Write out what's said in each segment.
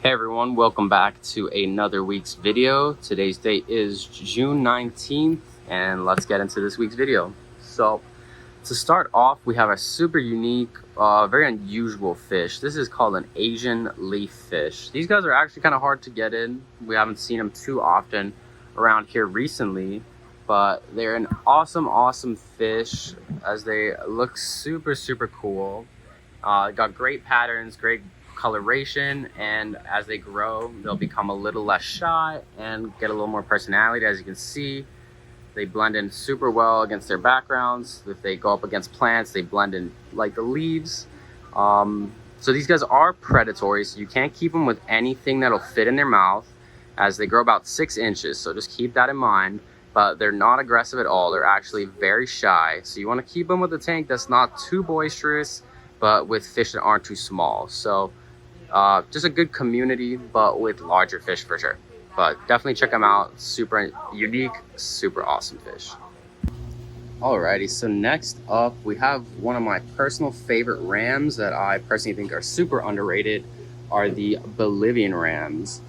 Hey everyone, welcome back to another week's video. Today's date is June 19th and let's get into this week's video. So to start off, we have a super unique, very unusual fish. This is called an Asian leaf fish. These guys are actually kind of hard to get in. We haven't seen them too often around here recently, but they're an awesome fish as they look super cool. Got great patterns, great coloration, and as they grow they'll become a little less shy and get a little more personality. As you can see, they blend in super well against their backgrounds. If they go up against plants, they blend in like the leaves. So these guys are predatory, so you can't keep them with anything that'll fit in their mouth, as they grow about 6 inches, so just keep that in mind. But they're not aggressive at all. They're actually very shy, so you want to keep them with a tank that's not too boisterous, but with fish that aren't too small. So just a good community, but with larger fish for sure. But definitely check them out. Super unique, super awesome fish. Alrighty, so next up we have one of my personal favorite rams that I personally think are super underrated, are the Bolivian Rams.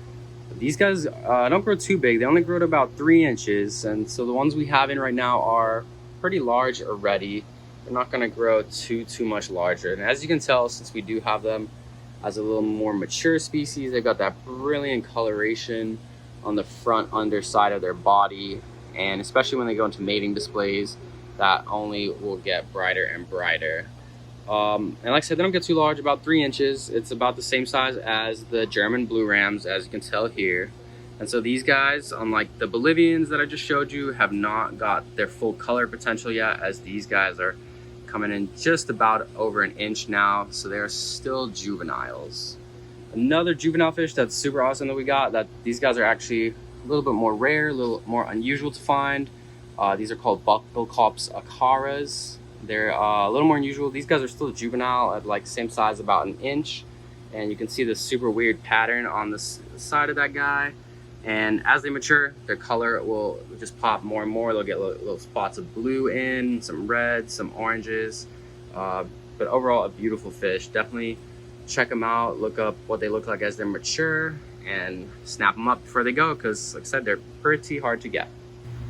These guys don't grow too big. They only grow to about 3 inches, and so the ones we have in right now are pretty large already. They're not going to grow too much larger, and as you can tell, since we do have them as a little more mature species, they've got that brilliant coloration on the front underside of their body, and especially when they go into mating displays, that only will get brighter and brighter. And like I said, they don't get too large, about 3 inches. It's about the same size as the German blue rams, as you can tell here. And so these guys, unlike the Bolivians that I just showed you, have not got their full color potential yet, as these guys are coming in just about over 1 inch now, so they're still juveniles. Another juvenile fish that's super awesome that we got, that these guys are actually a little bit more rare, a little more unusual to find. These are called bucklecops acaras. They're a little more unusual. These guys are still juvenile at like same size, about 1 inch, and you can see the super weird pattern on the side of that guy. And as they mature, their color will just pop more and more. They'll get little spots of blue in, some red, some oranges. But overall, a beautiful fish. Definitely check them out. Look up what they look like as they're mature and snap them up before they go, because like I said, they're pretty hard to get.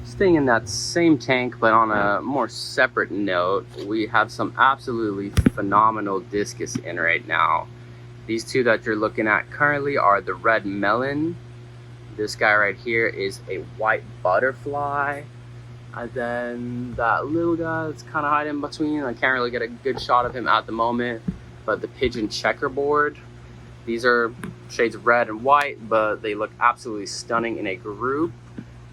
Staying in that same tank, but on a more separate note, we have some absolutely phenomenal discus in right now. These two that you're looking at currently are the red melon. This guy right here is a white butterfly, and then that little guy that's kind of hiding in between, I can't really get a good shot of him at the moment, but the pigeon checkerboard. These are shades of red and white, but they look absolutely stunning in a group.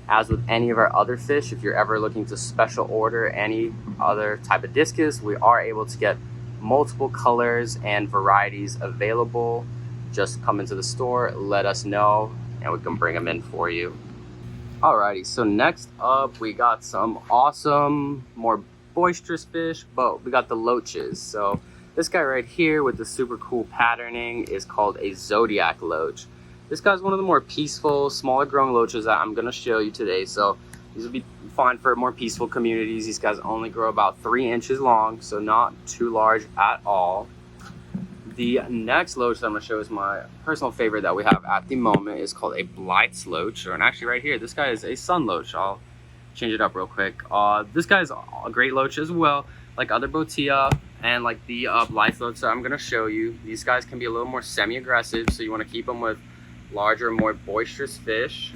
As with any of our other fish, if you're ever looking to special order any other type of discus, we are able to get multiple colors and varieties available. Just come into the store, let us know, and we can bring them in for you. Alrighty, so next up we got some awesome, more boisterous fish, but we got the loaches. So this guy right here with the super cool patterning is called a Zodiac loach. This guy's one of the more peaceful, smaller growing loaches that I'm gonna show you today. So these will be fine for more peaceful communities. These guys only grow about 3 inches long, so not too large at all. The next loach that I'm going to show is my personal favorite that we have at the moment. Is called a Blight's loach, and actually right here, this guy is a sun loach. I'll change it up real quick. This guy's a great loach as well, like other Botia and like the Blight's loach that I'm going to show you. These guys can be a little more semi-aggressive, so you want to keep them with larger, more boisterous fish.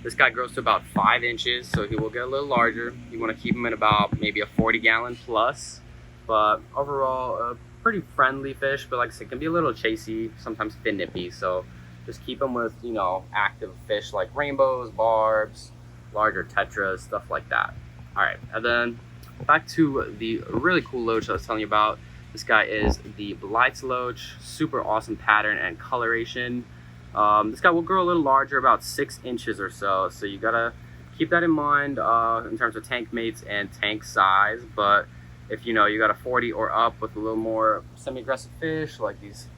This guy grows to about 5 inches, so he will get a little larger. You want to keep him in about maybe a 40-gallon plus, but overall, pretty friendly fish, but like I said, can be a little chasey, sometimes fin nippy, so just keep them with, you know, active fish like rainbows, barbs, larger tetras, stuff like that. All right, and then back to the really cool loach I was telling you about. This guy is the Blight's loach, super awesome pattern and coloration. This guy will grow a little larger, about 6 inches or so, so you gotta keep that in mind in terms of tank mates and tank size. But if you know you got a 40 or up with a little more semi-aggressive fish like these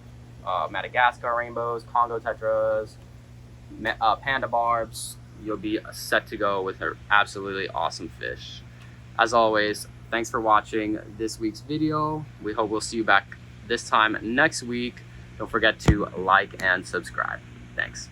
Madagascar rainbows, Congo tetras, panda barbs, you'll be set to go with an absolutely awesome fish. As always, thanks for watching this week's video. We hope we'll see you back this time next week. Don't forget to like and subscribe. Thanks.